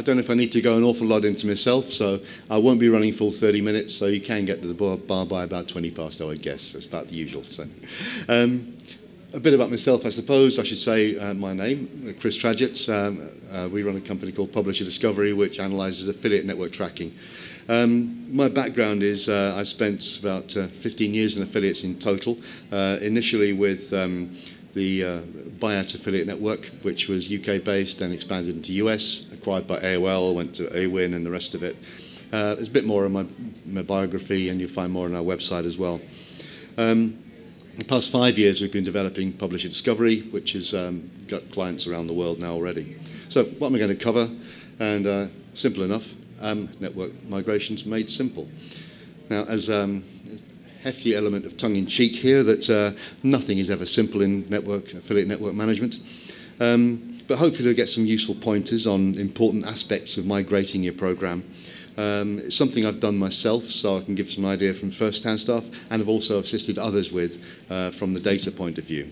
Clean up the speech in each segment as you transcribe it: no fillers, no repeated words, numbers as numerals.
don't know if I need to go an awful lot into myself, so I won't be running full 30 minutes, so you can get to the bar by about 20 past, I would guess. That's about the usual. So, a bit about myself, I suppose. I should say my name, Chris Tradgett. We run a company called Publisher Discovery, which analyses affiliate network tracking. My background is I spent about 15 years in affiliates in total, initially with the Buyout Affiliate Network, which was UK-based and expanded into US, acquired by AOL, went to AWIN and the rest of it. There's a bit more on my biography, and you'll find more on our website as well. The past 5 years, we've been developing Publisher Discovery, which has got clients around the world now already. So what am I going to cover? And simple enough, network migrations made simple. Now, as hefty element of tongue-in-cheek here that nothing is ever simple in affiliate network management. But hopefully you'll get some useful pointers on important aspects of migrating your program. It's something I've done myself, so I can give some idea from first-hand stuff, and have also assisted others with from the data point of view.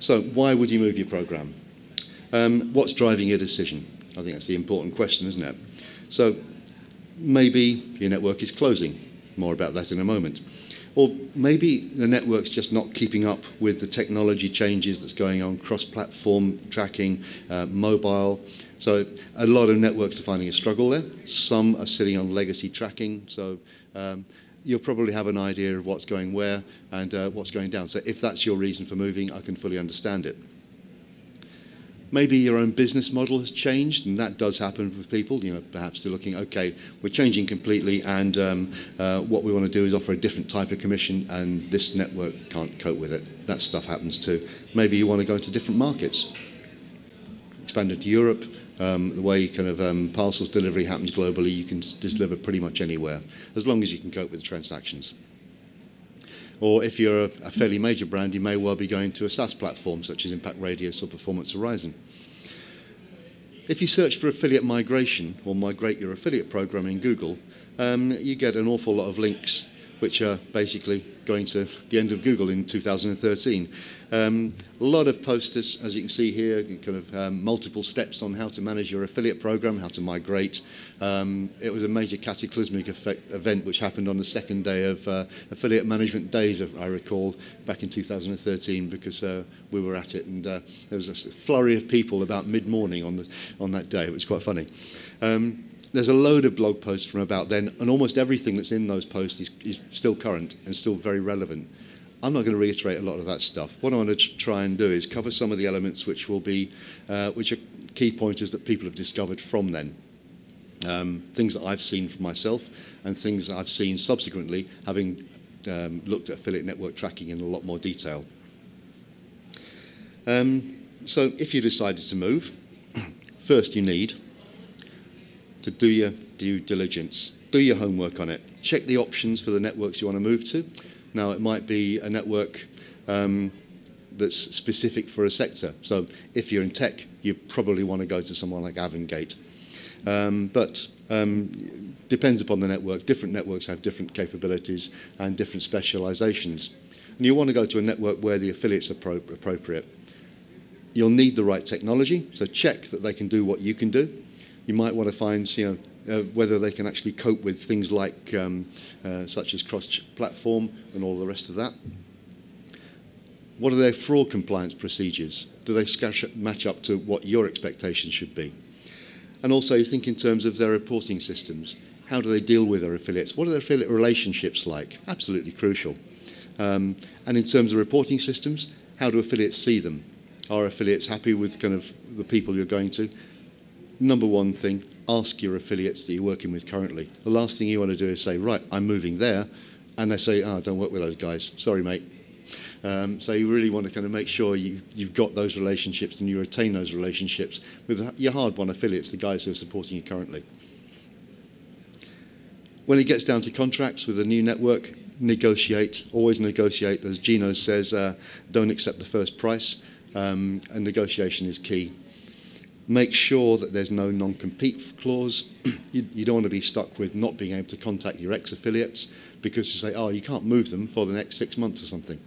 So why would you move your program? What's driving your decision? I think that's the important question, isn't it? So maybe your network is closing. More about that in a moment. Or maybe the network's just not keeping up with the technology changes that's going on, cross-platform tracking, mobile. So a lot of networks are finding a struggle there. Some are sitting on legacy tracking. So you'll probably have an idea of what's going where and what's going down. So if that's your reason for moving, I can fully understand it. Maybe your own business model has changed, and that does happen with people. You know, perhaps they're looking, okay, we're changing completely, and what we want to do is offer a different type of commission, and this network can't cope with it. That stuff happens too. Maybe you want to go into different markets, expand into Europe. The way kind of parcels delivery happens globally, you can deliver pretty much anywhere, as long as you can cope with the transactions. Or if you're a fairly major brand, you may well be going to a SaaS platform, such as Impact Radius or Performance Horizon. If you search for affiliate migration, or migrate your affiliate program in Google, you get an awful lot of links, which are basically going to the end of Google in 2013. A lot of posters, as you can see here, kind of multiple steps on how to manage your affiliate program, how to migrate. It was a major cataclysmic event which happened on the second day of affiliate management days, if I recall, back in 2013, because we were at it, and there was a flurry of people about mid-morning on that day. It was quite funny. There's a load of blog posts from about then, and almost everything that's in those posts is still current and still very relevant. I'm not going to reiterate a lot of that stuff. What I want to try and do is cover some of the elements which will be, which are key pointers that people have discovered from then. Things that I've seen for myself, and things that I've seen subsequently, having looked at affiliate network tracking in a lot more detail. So if you decided to move, first you need to do your due diligence, do your homework on it, check the options for the networks you want to move to. Now, it might be a network that's specific for a sector. So if you're in tech, you probably want to go to someone like Avangate. But depends upon the network. Different networks have different capabilities and different specializations. And you want to go to a network where the affiliates are appropriate. You'll need the right technology, so check that they can do what you can do. You might want to find, whether they can actually cope with things like such as cross-platform and all the rest of that. What are their fraud compliance procedures? Do they match up to what your expectations should be? And also you think in terms of their reporting systems. How do they deal with their affiliates? What are their affiliate relationships like? Absolutely crucial. And in terms of reporting systems, how do affiliates see them? Are affiliates happy with kind of the people you're going to? Number one thing, ask your affiliates that you're working with currently. The last thing you want to do is say, right, I'm moving there, and they say, oh, don't work with those guys. Sorry, mate. So you really want to kind of make sure you've got those relationships and you retain those relationships with your hard-won affiliates, the guys who are supporting you currently. When it gets down to contracts with a new network, negotiate, always negotiate. As Gino says, don't accept the first price, and negotiation is key. Make sure that there's no non-compete clause. You don't want to be stuck with not being able to contact your ex-affiliates because you say, oh, you can't move them for the next 6 months or something.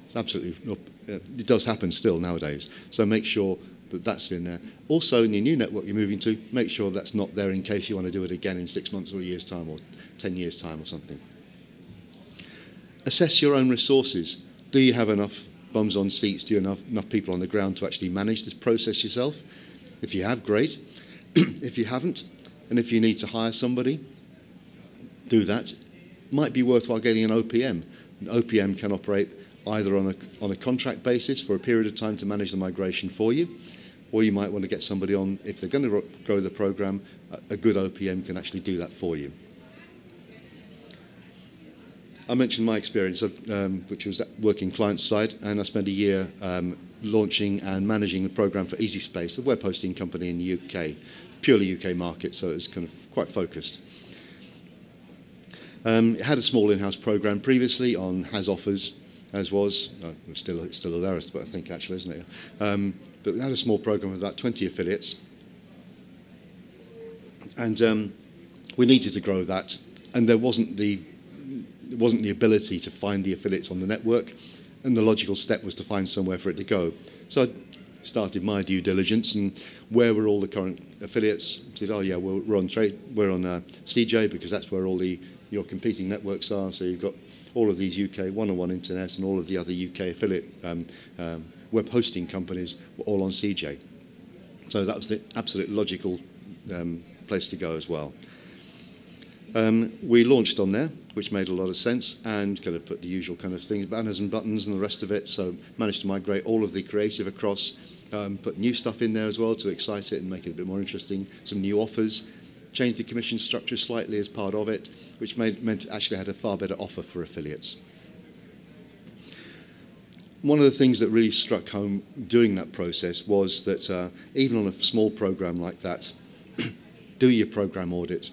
It's absolutely, it does happen still nowadays. So make sure that that's in there. Also, in your new network you're moving to, make sure that's not there in case you want to do it again in 6 months or a year's time or 10 years' time or something. Assess your own resources. Do you have enough bums on seats? Do you have enough people on the ground to actually manage this process yourself? If you have, great. If you haven't, and if you need to hire somebody, do that. Might be worthwhile getting an OPM. An OPM can operate either on a contract basis for a period of time to manage the migration for you, or you might want to get somebody on, if they're going to grow the program, a good OPM can actually do that for you. I mentioned my experience, which was working client side, and I spent a year launching and managing the program for EasySpace, a web hosting company in the UK, purely UK market, so it was kind of quite focused. It had a small in-house program previously on Has Offers, as was, it's still there, but I think actually, isn't it? But we had a small program with about 20 affiliates, and we needed to grow that, and there wasn't the ability to find the affiliates on the network, and the logical step was to find somewhere for it to go. So I started my due diligence, and where were all the current affiliates? I said, oh yeah, we're on CJ, because that's where all your competing networks are. So you've got all of these UK one-on-one internet and all of the other UK affiliate web hosting companies were all on CJ. So that was the absolute logical place to go as well. We launched on there, which made a lot of sense, and kind of put the usual kind of things, banners and buttons and the rest of it. So managed to migrate all of the creative across, put new stuff in there as well to excite it and make it a bit more interesting. Some new offers, changed the commission structure slightly as part of it, which meant actually had a far better offer for affiliates. One of the things that really struck home doing that process was that even on a small program like that, do your program audit.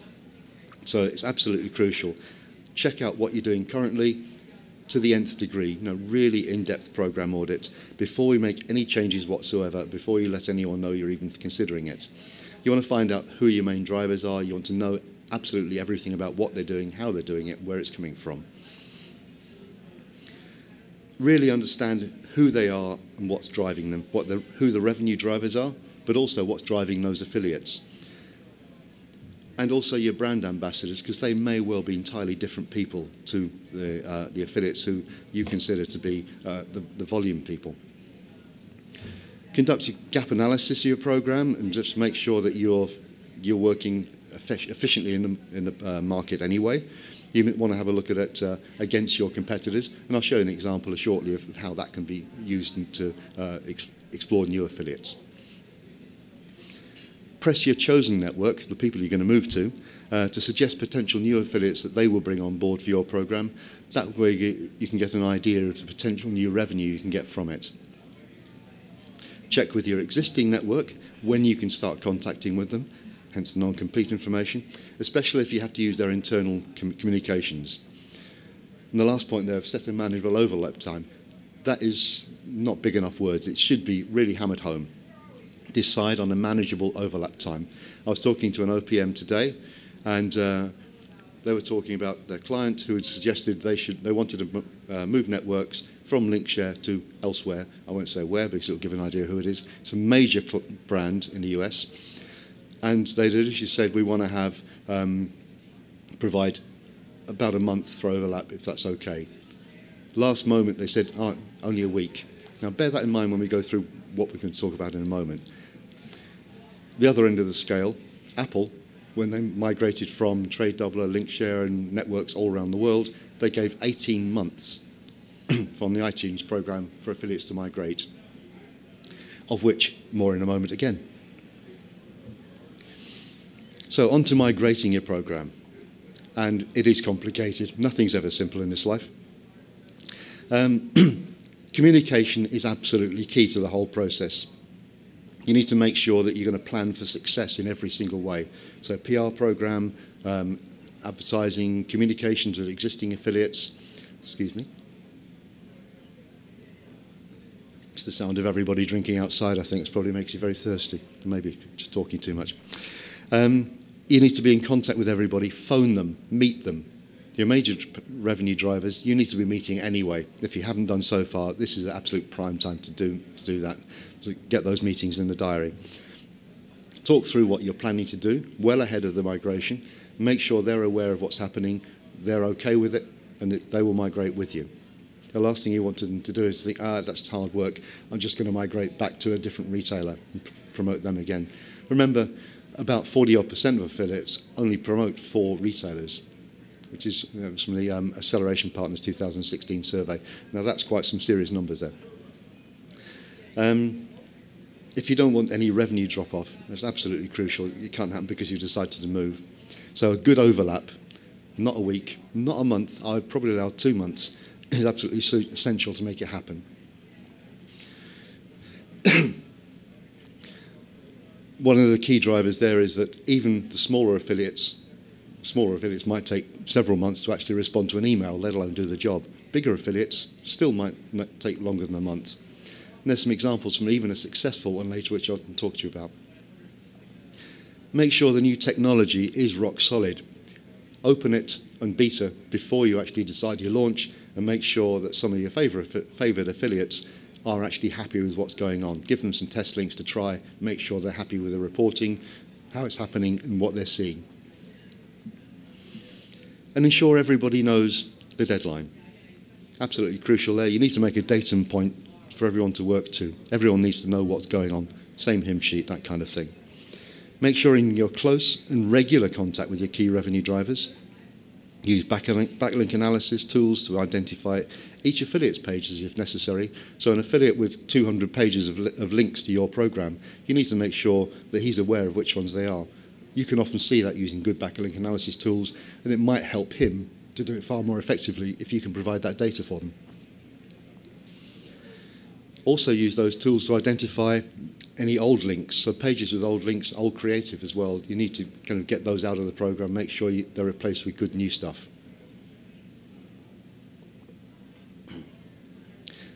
So it's absolutely crucial. Check out what you're doing currently to the nth degree. Really in-depth program audit before we make any changes whatsoever, before you let anyone know you're even considering it. You want to find out who your main drivers are. You want to know absolutely everything about what they're doing, how they're doing it, where it's coming from. Really understand who they are and what's driving them, who the revenue drivers are, but also what's driving those affiliates. And also your brand ambassadors, because they may well be entirely different people to the affiliates who you consider to be the volume people. Conduct a gap analysis of your program and just make sure that you're working efficiently in the market anyway. You want to have a look at it against your competitors, and I'll show you an example shortly of how that can be used to explore new affiliates. Press your chosen network, the people you're going to move to suggest potential new affiliates that they will bring on board for your program. That way you can get an idea of the potential new revenue you can get from it. Check with your existing network when you can start contacting with them, hence the non-compete information, especially if you have to use their internal communications. And the last point there of set a manageable overlap time, that is not big enough words. It should be really hammered home. Decide on a manageable overlap time. I was talking to an OPM today, and they were talking about their client who had suggested they wanted to move networks from Linkshare to elsewhere. I won't say where because it'll give an idea who it is. It's a major brand in the US, and they literally said we want to have provide about a month for overlap if that's okay. Last moment they said only a week. Now bear that in mind when we go through what we can talk about in a moment. The other end of the scale, Apple, when they migrated from Tradgett, Linkshare and networks all around the world, they gave 18 months from the iTunes program for affiliates to migrate, of which more in a moment again. So on to migrating your program. And it is complicated. Nothing's ever simple in this life. Communication is absolutely key to the whole process. You need to make sure that you're going to plan for success in every single way. So PR program, advertising, communications with existing affiliates. Excuse me. It's the sound of everybody drinking outside, I think. It probably makes you very thirsty. Maybe just talking too much. You need to be in contact with everybody, phone them, meet them, Your major revenue drivers, you need to be meeting anyway. If you haven't done so far, this is the absolute prime time to do that, to get those meetings in the diary. Talk through what you're planning to do well ahead of the migration. Make sure they're aware of what's happening, they're okay with it, and that they will migrate with you. The last thing you want them to do is think, that's hard work, I'm just going to migrate back to a different retailer and promote them again. Remember, about 40% of affiliates only promote 4 retailers, which is from the Acceleration Partners 2016 survey. Now that's quite some serious numbers there. If you don't want any revenue drop-off, that's absolutely crucial. It can't happen because you decided to move. So a good overlap, not a week, not a month, I'd probably allow 2 months, is absolutely essential to make it happen. One of the key drivers there is that even the smaller affiliates might take several months to actually respond to an email, let alone do the job. Bigger affiliates still might take longer than a month. And there's some examples from even a successful one later, which I can talk to you about. Make sure the new technology is rock solid. Open it and beta before you actually decide your launch, and make sure that some of your favoured affiliates are actually happy with what's going on. Give them some test links to try, make sure they're happy with the reporting, how it's happening and what they're seeing. And ensure everybody knows the deadline. Absolutely crucial there. You need to make a datum point for everyone to work to. Everyone needs to know what's going on. Same hymn sheet, that kind of thing. Make sure you're close and regular contact with your key revenue drivers. Use backlink analysis tools to identify each affiliate's pages if necessary. So an affiliate with 200 pages of links to your program, you need to make sure that he's aware of which ones they are. You can often see that using good backlink analysis tools, and it might help him to do it far more effectively if you can provide that data for them. Also use those tools to identify any old links, so pages with old links, old creative as well. You need to kind of get those out of the program, make sure they're replaced with good new stuff.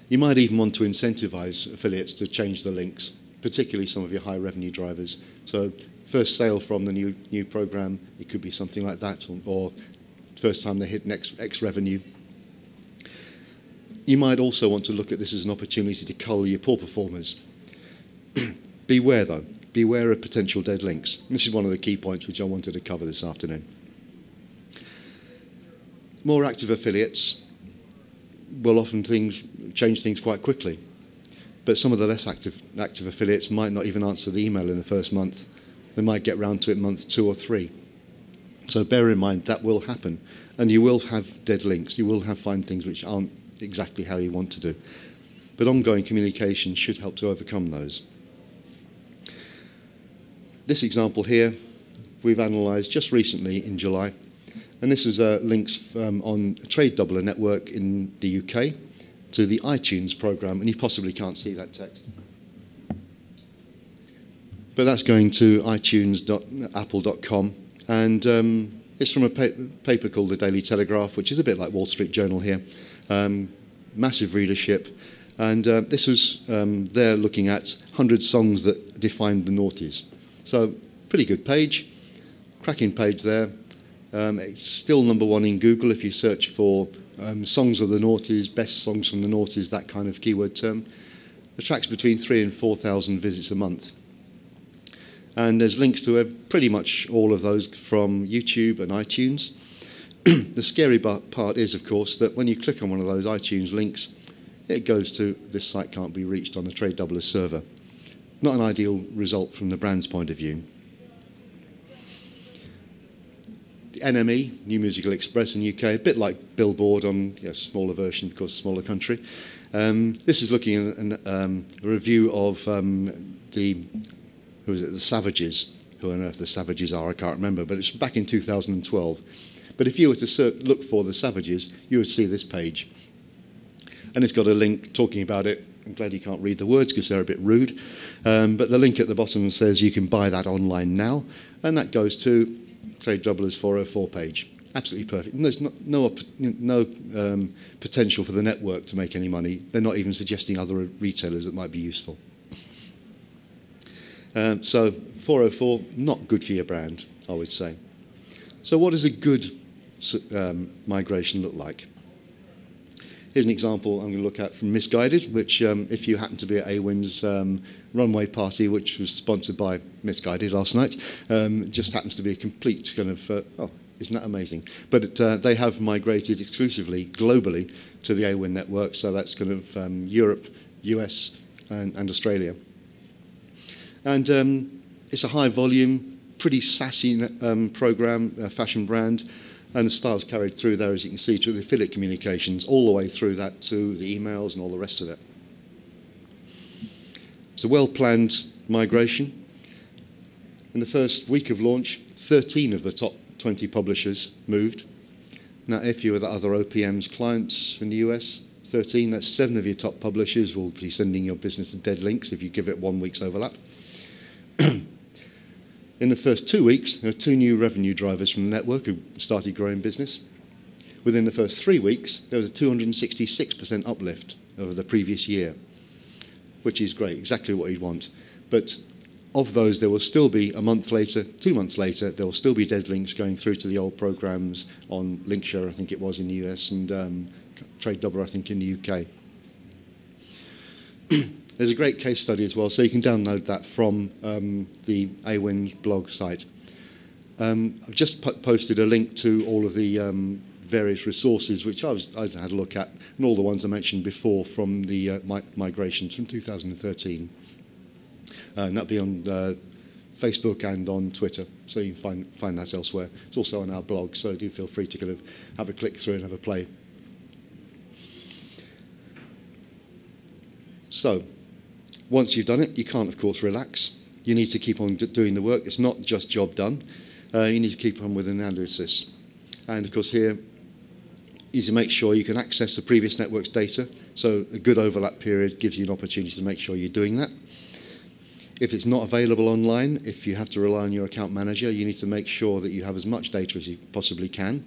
You might even want to incentivize affiliates to change the links, particularly some of your high revenue drivers. So first sale from the new program, it could be something like that, or first time they hit X revenue. You might also want to look at this as an opportunity to cull your poor performers. Beware though, beware of potential dead links. This is one of the key points which I wanted to cover this afternoon. More active affiliates will often change things quite quickly, but some of the less active affiliates might not even answer the email in the first month. They might get round to it month 2 or 3. So bear in mind that will happen, and you will have dead links. You will find things which aren't exactly how you want to do. But ongoing communication should help to overcome those. This example here, we've analysed just recently in July, and this is links on a trade doubler network in the UK to the iTunes program, and you possibly can't see that text. But that's going to itunes.apple.com, and it's from a paper called The Daily Telegraph, which is a bit like Wall Street Journal here. Massive readership, and this was they're looking at 100 songs that defined the noughties. So pretty good page, cracking page there. It's still #1 in Google if you search for songs of the noughties, best songs from the noughties, that kind of keyword term. Attracts between 3,000 and 4,000 visits a month. And there's links to pretty much all of those from YouTube and iTunes. The scary part is, of course, that when you click on one of those iTunes links, it goes to this site can't be reached on the Trade Doubler server. Not an ideal result from the brand's point of view. The NME, New Musical Express in the UK, a bit like Billboard on a smaller version because smaller country. This is looking at a review of the Savages. Who on earth the Savages are, I can't remember, but it's back in 2012. But if you were to look for the Savages, you would see this page. And it's got a link talking about it. I'm glad you can't read the words because they're a bit rude. But the link at the bottom says you can buy that online now. And that goes to Trade Doubler's 404 page. Absolutely perfect. And there's no potential for the network to make any money. They're not even suggesting other retailers that might be useful. So 404, not good for your brand, I would say. So what does a good migration look like? Here's an example I'm going to look at from Misguided, which if you happen to be at AWIN's runway party, which was sponsored by Misguided last night, just happens to be a complete kind of, oh, isn't that amazing? But they have migrated exclusively globally to the AWIN network, so that's kind of Europe, US, and Australia. And it's a high volume, pretty sassy program, fashion brand. And the style's carried through there, as you can see, to the affiliate communications, all the way through that to the emails and all the rest of it. It's a well-planned migration. In the first week of launch, 13 of the top 20 publishers moved. Now, if you were the other OPM's clients in the US, 13, that's 7 of your top publishers will be sending your business to dead links if you give it 1 week's overlap. In the first 2 weeks, there were 2 new revenue drivers from the network who started growing business. Within the first 3 weeks, there was a 266% uplift over the previous year, which is great, exactly what you'd want. But of those, there will still be a month later, 2 months later, there will still be dead links going through to the old programs on Linkshare, I think it was in the US, and Tradgett, I think, in the UK. There's a great case study as well, so you can download that from the AWIN blog site. I've just posted a link to all of the various resources which I had a look at, and all the ones I mentioned before from the migrations from 2013. And that'll be on Facebook and on Twitter, so you can find that elsewhere. It's also on our blog, so do feel free to kind of have a click through and have a play. So, once you've done it, you can't, of course, relax. You need to keep on doing the work. It's not just job done. You need to keep on with analysis. And, of course, here, you need to make sure you can access the previous network's data. So a good overlap period gives you an opportunity to make sure you're doing that. If it's not available online, if you have to rely on your account manager, you need to make sure that you have as much data as you possibly can.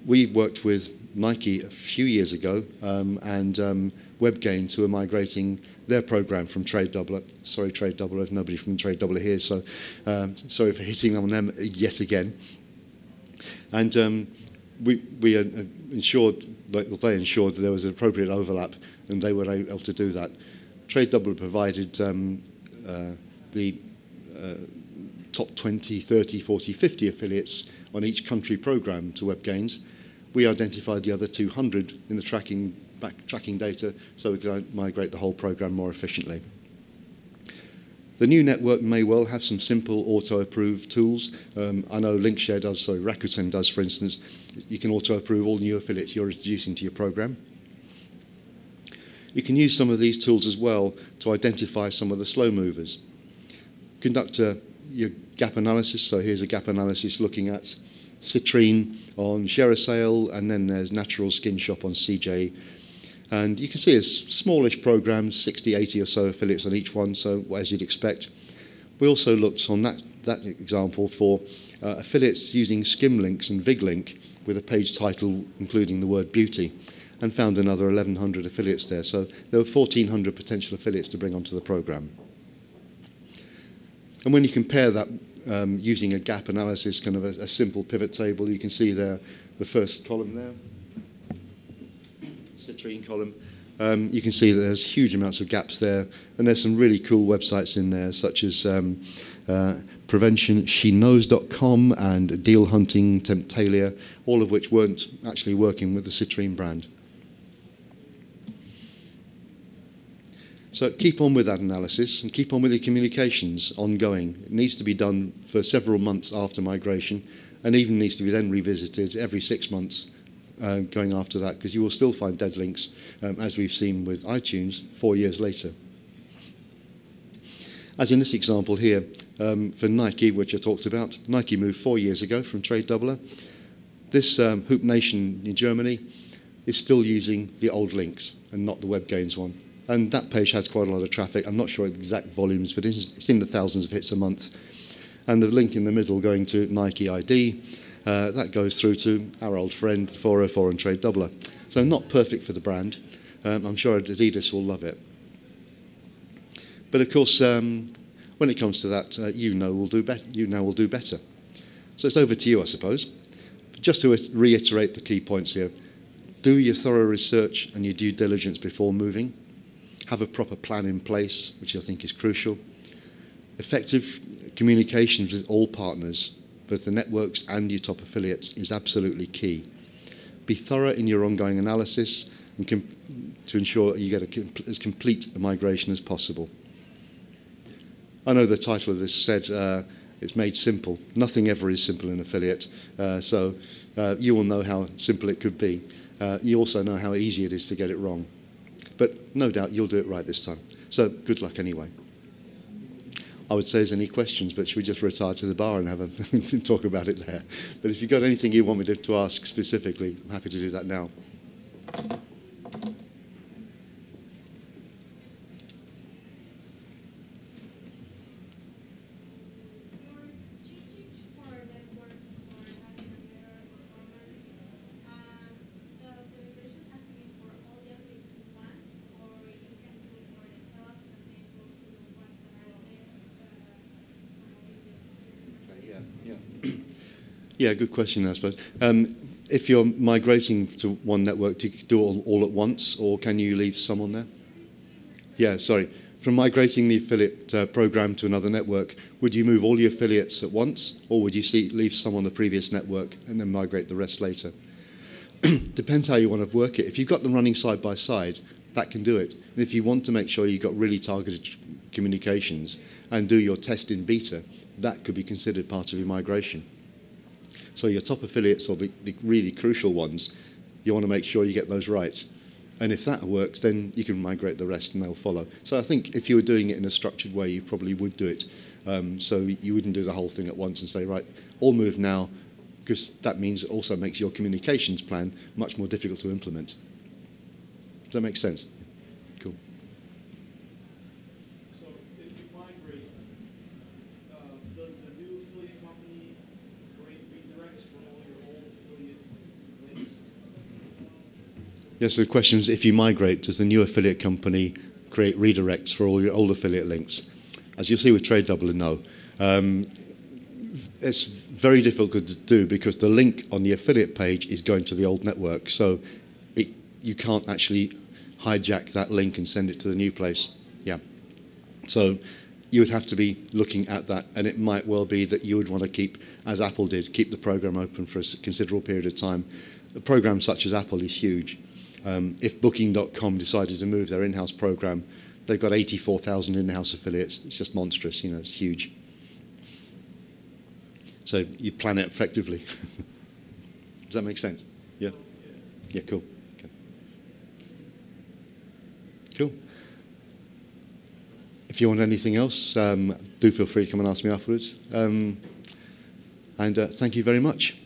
We worked with Nike a few years ago and WebGains, who are migrating their program from Tradgett. Sorry, Tradgett, there's nobody from Tradgett here, so sorry for hitting on them yet again. And we ensured, they ensured that there was an appropriate overlap, and they were able to do that. Tradgett provided the top 20, 30, 40, 50 affiliates on each country program to WebGains. We identified the other 200 in the tracking data so we could migrate the whole program more efficiently. The new network may well have some simple auto-approve tools. I know Linkshare does, so Rakuten does, for instance. You can auto-approve all new affiliates you're introducing to your program. You can use some of these tools as well to identify some of the slow movers. Conduct your gap analysis. So here's a gap analysis looking at Citrine on ShareASale, and then there's Natural Skin Shop on CJ. And you can see it's smallish programs, 60, 80 or so affiliates on each one, so as you'd expect. We also looked on that example for affiliates using Skimlinks and VigLink with a page title including the word beauty, and found another 1,100 affiliates there. So there were 1,400 potential affiliates to bring onto the program. And when you compare that using a gap analysis, kind of a simple pivot table, you can see there the first column there, Citrine column. You can see that there's huge amounts of gaps there, and there's some really cool websites in there, such as PreventionSheKnows.com and Deal Hunting, Temptalia, all of which weren't actually working with the Citrine brand. So keep on with that analysis and keep on with the communications ongoing. It needs to be done for several months after migration, and even needs to be then revisited every 6 months going after that, because you will still find dead links, as we've seen with iTunes 4 years later. As in this example here, for Nike, which I talked about, Nike moved 4 years ago from Tradgett. This Hoop Nation in Germany is still using the old links and not the WebGains one. And that page has quite a lot of traffic. I'm not sure the exact volumes, but it's in the thousands of hits a month. And the link in the middle going to Nike ID, that goes through to our old friend 404 and Tradgett. So not perfect for the brand. I'm sure Adidas will love it. But of course, when it comes to that, you know we'll do better. So it's over to you, I suppose. just to reiterate the key points here, do your thorough research and your due diligence before moving. Have a proper plan in place, which I think is crucial. Effective communications with all partners, both the networks and your top affiliates, is absolutely key. Be thorough in your ongoing analysis and to ensure you get as complete a migration as possible. I know the title of this said it's made simple. Nothing ever is simple in affiliate, so you will know how simple it could be. You also know how easy it is to get it wrong. But no doubt you'll do it right this time. So good luck anyway. I would say there's any questions, but should we just retire to the bar and have a talk about it there? But if you've got anything you want me to ask specifically, I'm happy to do that now. Yeah, good question, I suppose. If you're migrating to one network, do you do it all at once, or can you leave some on there? Yeah, sorry. From migrating the affiliate program to another network, would you move all your affiliates at once, or would you leave some on the previous network and then migrate the rest later? Depends how you want to work it. If you've got them running side by side, that can do it. And if you want to make sure you've got really targeted communications and do your test in beta, that could be considered part of your migration. So your top affiliates, or the really crucial ones, you want to make sure you get those right. And if that works, then you can migrate the rest and they'll follow. So I think if you were doing it in a structured way, you probably would do it. So you wouldn't do the whole thing at once and say, right, all move now, because that means it also makes your communications plan much more difficult to implement. Does that make sense? Cool. So if you migrate, does the new affiliate company create redirects for all your old affiliate links? Yes, so the question is, if you migrate, does the new affiliate company create redirects for all your old affiliate links? As you'll see with Tradgett, no. It's very difficult to do because the link on the affiliate page is going to the old network, so you can't actually hijack that link and send it to the new place. Yeah. So you would have to be looking at that, and it might well be that you would want to keep, as Apple did, keep the program open for a considerable period of time. A program such as Apple is huge. If Booking.com decided to move their in-house program, they've got 84,000 in-house affiliates. It's just monstrous, it's huge. So you plan it effectively. Does that make sense? Yeah? Yeah, cool. Okay. Cool. If you want anything else, do feel free to come and ask me afterwards. And thank you very much.